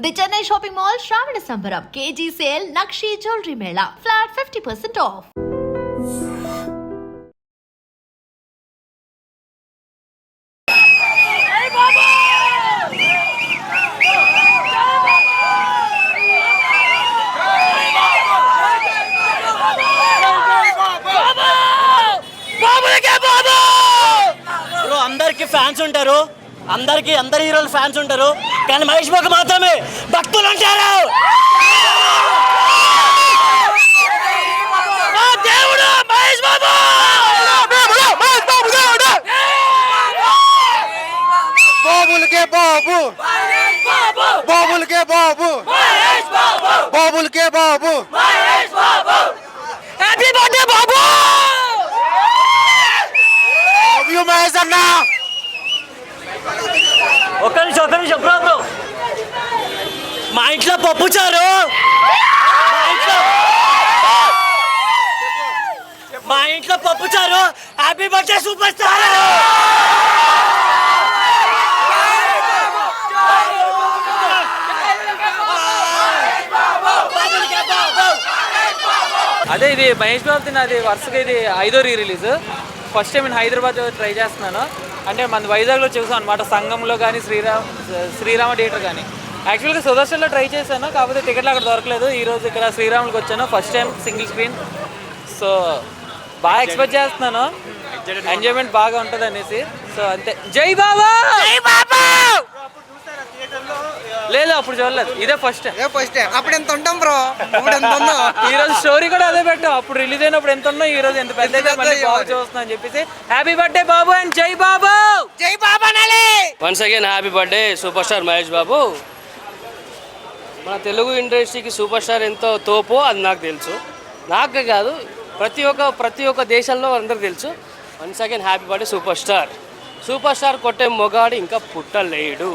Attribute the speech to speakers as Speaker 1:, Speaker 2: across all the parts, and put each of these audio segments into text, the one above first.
Speaker 1: The Chennai shopping mall శ్రావణ సంబరం KG sale nakshi jewellery Mela flat 50% of.
Speaker 2: అందరికి fans ఉంటారు, అందరికి అందరి హీరోలు ఫ్యాన్స్ ఉంటారు, కానీ మహేష్ బాబు మాత్రమే భక్తులు ఉంటారు. దేవుడు మహేష్ బాబు,
Speaker 3: బాబులకే బాబు, బాబులకే బాబు, బాబులకే బాబు,
Speaker 2: హ్యాపీ బర్త్డే బాబు.
Speaker 3: మహేష్ అన్న
Speaker 2: ఒక్క నిమిషం బ్రో, మా ఇంట్లో పప్పు చారు, మా ఇంట్లో పప్పు చారు. Happy birthday super star.
Speaker 4: అదే ఇది మహేష్ బాబు అది వరుసగా ఇది 5వ రిలీజ్. ఫస్ట్ టైం నేను హైదరాబాద్ ట్రై చేస్తున్నాను. అంటే మన వైజాగ్లో చూసాను అనమాట, సంఘంలో కానీ శ్రీరామ థియేటర్ కానీ. యాక్చువల్గా సుదర్శన్లో ట్రై చేశాను, కాకపోతే టికెట్లు అక్కడ దొరకలేదు. ఈరోజు ఇక్కడ శ్రీరాములకి వచ్చాను, first time single screen. So బాగా ఎక్స్పెక్ట్ చేస్తున్నాను, ఎంజాయ్మెంట్ బాగా ఉంటుంది అనేసి. సో అంతే. జై బాబా. లేదు అప్పుడు చూడలేదు, ఇదే ఫస్ట్
Speaker 3: అప్పుడు ఎంత ఉంటాం బ్రో, ఇప్పుడు ఎంత ఉన్నాం.
Speaker 4: ఈ రోజు స్టోరీ కూడా అదే పెట్టాం, అప్పుడు రిలీజ్ అయినప్పుడు ఎంత ఉన్నాం, ఈ రోజు ఎంత పెద్ద మళ్ళీ బాగా చూస్తున్నా అని చెప్పేసి. హ్యాపీ బర్త్డే బాబు అండ్ జై బాబు.
Speaker 3: జై బాబా నాలి.
Speaker 2: Once again happy birthday super star Mahesh Babu. మన తెలుగు ఇండస్ట్రీకి సూపర్ స్టార్ ఎంతో తోపో అది నాకు తెలుసు, నాకే కాదు ప్రతి ఒక్క దేశంలో అందరికి తెలుసు. Once again happy birthday super star. Super star కొట్టే మొగాడు ఇంకా పుట్టలేడు.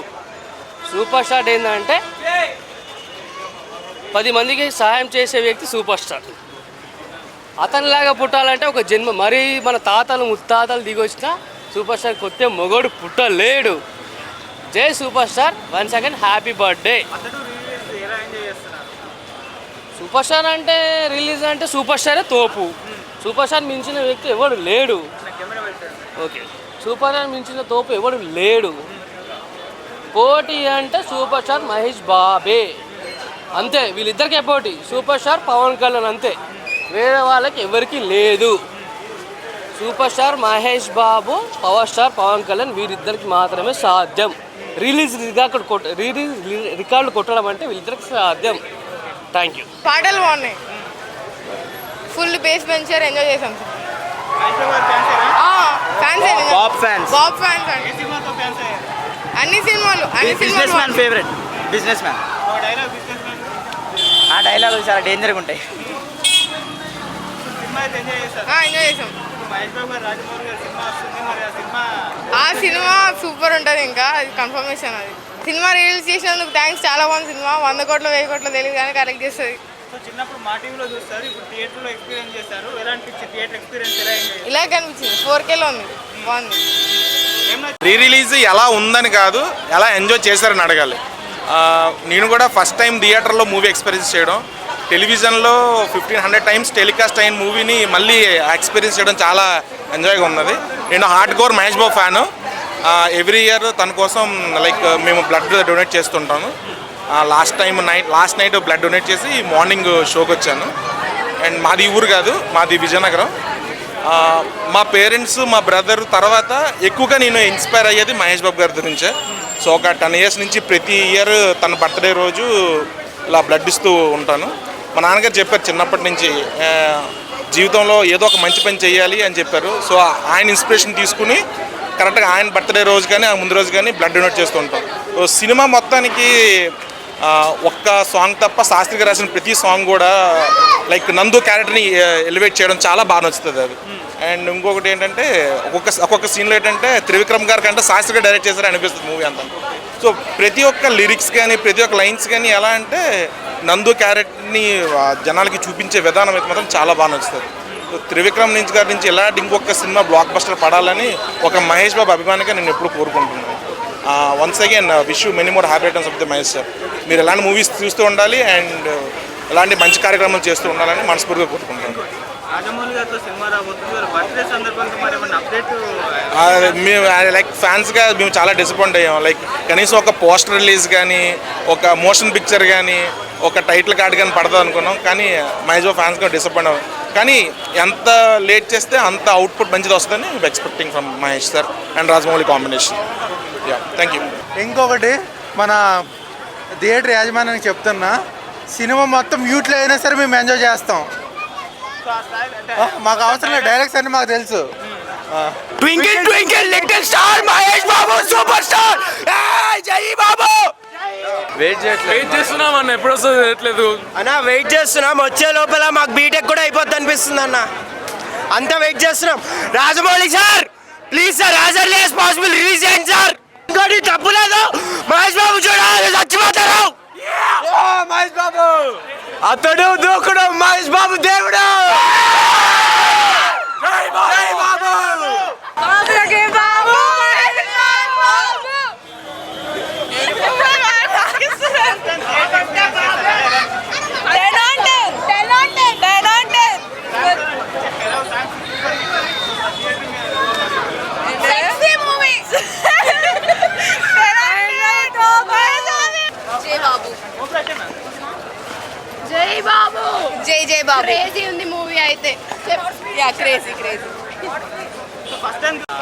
Speaker 2: సూపర్ స్టార్ ఏంటంటే 10 మందికి సహాయం చేసే వ్యక్తి సూపర్ స్టార్. అతనిలాగా పుట్టాలంటే ఒక జన్మ, మరీ మన తాతలు ముత్తాతలు దిగొచ్చిన సూపర్ స్టార్ కొత్త మొగోడు పుట్టలేడు. జై super star. Once again happy birthday. Super star అంటే రిలీజ్ అంటే సూపర్ స్టారే తోపు. సూపర్ స్టార్ మించిన వ్యక్తి ఎవడు లేడు. ఓకే, సూపర్ స్టార్ మించిన తోపు ఎవడు లేడు. పోటీ అంటే సూపర్ స్టార్ మహేష్ బాబే, అంతే. వీళ్ళిద్దరికే పోటీ, సూపర్ స్టార్ పవన్ కళ్యాణ్, అంతే. వేరే వాళ్ళకి ఎవరికి లేదు. సూపర్ స్టార్ మహేష్ బాబు, పవర్ స్టార్ పవన్ కళ్యాణ్, వీరిద్దరికి మాత్రమే సాధ్యం. రిలీజ్ రికార్డులు కొట్టడం అంటే వీళ్ళిద్దరికి సాధ్యం. Thank you.
Speaker 5: పాటలు బాగున్నాయి, ఫుల్ బేస్ పెంచారు, ఎంజాయ్ చేసాం. ఫ్యాన్స్ అన్ని సినిమాలు
Speaker 3: ఫేవరెట్ బిజినెస్ మ్యాన్. ఆ డైలాగులు చాలా డేంజర్గా ఉంటాయి.
Speaker 5: ఎంజాయ్ చేసాం. ఆ సినిమా సూపర్ ఉంటుంది, ఇంకా అది కన్ఫర్మేషన్. అది సినిమా రిలీజ్ చేసినందుకు థ్యాంక్స్. చాలా బాగుంది సినిమా. 100 కోట్లు 1000 కోట్లు తెలియదు కానీ కరెక్ట్ చేస్తుంది.
Speaker 6: చిన్నప్పుడు మా టీవీలో చూస్తారు, ఇప్పుడు థియేటర్లో ఎక్స్పీరియన్స్ చేస్తారు. ఎలా అనిపించింది థియేటర్ ఎక్స్పీరియన్స్? ఎలా ఎంజాయ్?
Speaker 5: ఇలా కనిపించింది, 4Kలో ఉంది, బాగుంది.
Speaker 7: రీ రిలీజ్ ఎలా ఉందని కాదు, ఎలా ఎంజాయ్ చేశారని అడగాలి. నేను కూడా ఫస్ట్ టైం థియేటర్లో మూవీ ఎక్స్పీరియన్స్ చేయడం, టెలివిజన్లో 1500 టైమ్స్ టెలికాస్ట్ అయిన మూవీని మళ్ళీ ఎక్స్పీరియన్స్ చేయడం చాలా ఎంజాయ్గా ఉన్నది. నేను hard core Mahesh Babu fan. Every year తన కోసం లైక్ మేము బ్లడ్ డొనేట్ చేస్తుంటాను. లాస్ట్ నైట్ బ్లడ్ డొనేట్ చేసి మార్నింగ్ షోకి వచ్చాను. అండ్ మాది ఊరు కాదు, మాది విజయనగరం. మా పేరెంట్స్, మా బ్రదర్ తర్వాత ఎక్కువగా నేను ఇన్స్పైర్ అయ్యేది మహేష్ బాబు గారి గురించే. సో ఒక 10 years నుంచి ప్రతి ఇయర్ తన బర్త్డే రోజు ఇలా బ్లడ్ ఇస్తూ ఉంటాను. మా నాన్నగారు చెప్పారు చిన్నప్పటి నుంచి జీవితంలో ఏదో ఒక మంచి పని చేయాలి అని చెప్పారు. సో ఆయన ఇన్స్పిరేషన్ తీసుకుని కరెక్ట్గా ఆయన బర్త్డే రోజు కానీ ఆ ముందు రోజు కానీ బ్లడ్ డొనేట్ చేస్తూ ఉంటాం. సో సినిమా మొత్తానికి ఒక్క సాంగ్ తప్ప శాస్త్రిగా రాసిన ప్రతి సాంగ్ కూడా లైక్ నందు క్యారెక్టర్ని ఎలివేట్ చేయడం చాలా బాగా నచ్చుతుంది అది. అండ్ ఇంకొకటి ఏంటంటే ఒక్కొక్క సీన్లో ఏంటంటే త్రివిక్రమ్ గారి కంటే శాస్త్రిగా డైరెక్ట్ చేశారు అనిపిస్తుంది మూవీ అంతా. సో ప్రతి ఒక్క లిరిక్స్ కానీ ప్రతి ఒక్క లైన్స్ కానీ ఎలా అంటే నందు క్యారెక్టర్ని జనాలకి చూపించే విధానం అయితే మాత్రం చాలా బాగా నచ్చుతుంది. త్రివిక్రమ్ నుంచి గారి నుంచి ఇలాంటి ఇంకొక సినిమా బ్లాక్ బస్టర్ పడాలని ఒక మహేష్ బాబు అభిమానిగా నేను ఎప్పుడు కోరుకుంటున్నాను. Once again wish you many more happy returns of the Mahesh sir. మీరు ఎలాంటి మూవీస్ చూస్తూ ఉండాలి అండ్ ఇలాంటి మంచి కార్యక్రమాలు చేస్తూ ఉండాలని మనస్ఫూర్తిగా కోరుకుంటున్నాను.
Speaker 6: రాజమౌళి గారితో సినిమా రాబోతుంది, బర్త్డే సందర్భంగా మరి ఏమన్నా అప్డేట్?
Speaker 7: మేము లైక్ ఫ్యాన్స్గా మేము చాలా డిసప్పాయింట్ అయ్యాం. లైక్ కనీసం ఒక పోస్టర్ రిలీజ్ కానీ, ఒక మోషన్ పిక్చర్ కానీ, ఒక టైటిల్ కార్డ్ కానీ పడతాం అనుకున్నాం. కానీ మహేష్ బాబు ఫ్యాన్స్గా డిసప్పాయింట్ అవ్వం. కానీ ఎంత లేట్ చేస్తే అంత అవుట్పుట్ మంచిది వస్తుందని expecting from Mahesh sir and Rajamouli combination. Yeah, thank you.
Speaker 8: ఇంకొకటి మన థియేటర్ యాజమాన్యానికి చెప్తున్నా, సినిమా మొత్తం మ్యూట్లో అయినా సరే మేము ఎంజాయ్ చేస్తాం. మాకు అవసరం లేదు, డైరెక్ట్స్ అన్ని మాకు తెలుసు.
Speaker 3: Twinkle twinkle little star Mahesh Babu super star. జై బాబు.
Speaker 2: వెయిట్ చేస్తున్నాం అన్న, ఎప్పుడు వస్తుంది
Speaker 3: అన్న వెయిట్ చేస్తున్నాం. వచ్చే లోపల మాకు బీటెక్ కూడా అయిపోద్ది అనిపిస్తుంది అన్న. అంతా వెయిట్ చేస్తున్నాం. Rajamouli sir please sir, as early as possible release చేయండి సార్. ఇంకోటి తప్పు లేదు, మహేష్ బాబు చూడాలి, చచ్చిపోతారు. మహేష్ బాబు అతడు దూకుడు, మహేష్ బాబు దేవుడు. జై బాబు.
Speaker 5: జై జై బాబు. క్రేజీ ఉంది మూవీ అయితే. Yeah crazy.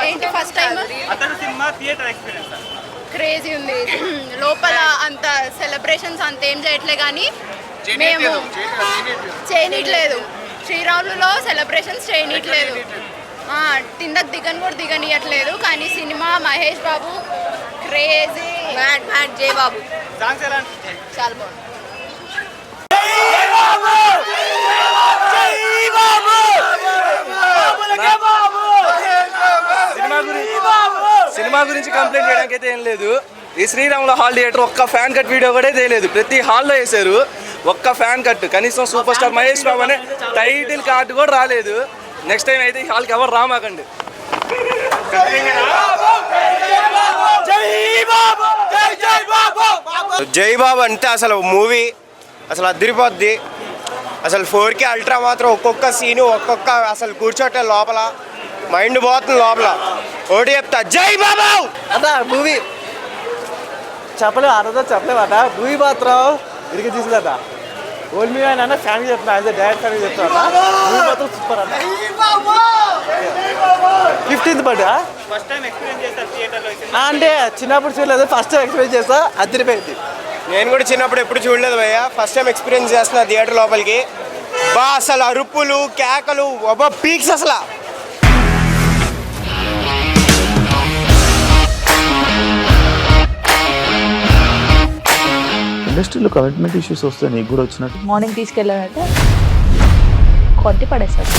Speaker 5: ఏంటి ఫస్ట్ టైం
Speaker 6: అతడు సినిమా థియేటర్ ఎక్స్పీరియన్స్
Speaker 5: క్రేజీ ఉంది. లోపల అంత సెలబ్రేషన్స్ అంత ఏం చేయట్లే కానీ మేము చేయనీయట్లేదు. శ్రీరాములులో సెలబ్రేషన్స్ చేయనీయట్లేదు. కిందకు దిగనియట్లేదు. కానీ cinema Mahesh Babu crazy mad. జై బాబు
Speaker 6: సాంగ్స్ ఎలా
Speaker 5: చాలా బాగుంది.
Speaker 2: సినిమా గురించి కంప్లైంట్ చేయడానికి అయితే ఏం లేదు. ఈ శ్రీరాముల హాల్ థియేటర్ ఒక్క ఫ్యాన్ కట్ వీడియో కూడా తెలియలేదు. ప్రతి హాల్లో వేశారు ఒక్క ఫ్యాన్ కట్. కనీసం సూపర్ స్టార్ మహేష్ బాబు అనే టైటిల్ కార్డు కూడా రాలేదు. నెక్స్ట్ టైం అయితే ఈ హాల్కి ఎవరు రామాకండి.
Speaker 3: జై బాబు అంటే అసలు మూవీ అసలు అదిరిపోద్ది. అసలు 4K అల్ట్రా మాత్రం ఒక్కొక్క సీను ఒక్కొక్క అసలు కూర్చోటే లోపల మైండ్ పోతుంది లోపల. ఓడి చెప్తా జై బాబు
Speaker 8: అట మూవీ చెప్పలేవు, ఆ రోజు చెప్పలేవట. మూవీ మాత్రం ఇరికి తీసిందట. ఓల్డ్ మీ అన్న ఫ్యామిలీ చెప్తున్నా, యాజ్ డైరెక్ట్ ఫ్యామిలీ చెప్తున్నా. మూవీ మాత్రం సూపర్ అన్న. 15th birthday
Speaker 6: first time experience చేస్తారు థియేటర్లో?
Speaker 8: అంటే చిన్నప్పుడు చూడలేదు, ఫస్ట్ టైం ఎక్స్పీరియన్స్ చేస్తా. అదిరిపోయింది.
Speaker 3: నేను కూడా చిన్నప్పుడు ఎప్పుడు చూడలేదు భయ్య, ఫస్ట్ టైం ఎక్స్పీరియన్స్ చేస్తున్నా థియేటర్ లోపలికి. బా అసలు అరుపులు కేకలు పీక్స్ అసలు.
Speaker 9: ఇండస్ట్రీలో కమిట్మెంట్ ఇష్యూస్ వస్తే నీకు కూడా వచ్చినట్టు.
Speaker 10: మార్నింగ్ తీసుకెళ్ళాలంటే కొట్టి పడేస్తారు.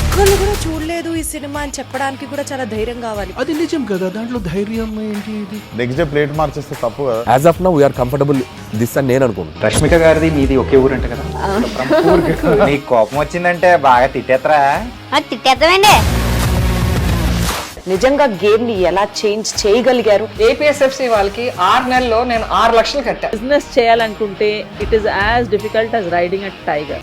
Speaker 11: ఒక్కళ్ళు కూడా చూడలేదు ఈ సినిమా అని చెప్పడానికి కూడా చాలా ధైర్యం కావాలి.
Speaker 9: అది నిజం కదా, దాంట్లో ధైర్యం ఏంటి? ఇది నెక్స్ట్ డే ప్లేట్ మార్చేస్తే తప్పు కదా.
Speaker 2: As of now we are comfortable this అని నేను అనుకుంటున్నాను.
Speaker 3: రష్మిక గారిది మీది ఒకే ఊరు అంట కదా. నీకు కోపం వచ్చిందంటే బాగా తిట్టేత్తరా?
Speaker 10: తిట్టేద్దామండి. నిజంగా గేమ్ ని ఎలా చేంజ్ చేయగలిగారు?
Speaker 4: ఏపీఎస్ఎఫ్సి వాళ్ళకి 6 నెలల్లో నేను 6 లక్షలు కట్టా.
Speaker 10: బిజినెస్ చేయాలనుకుంటే it is as difficult as riding a tiger.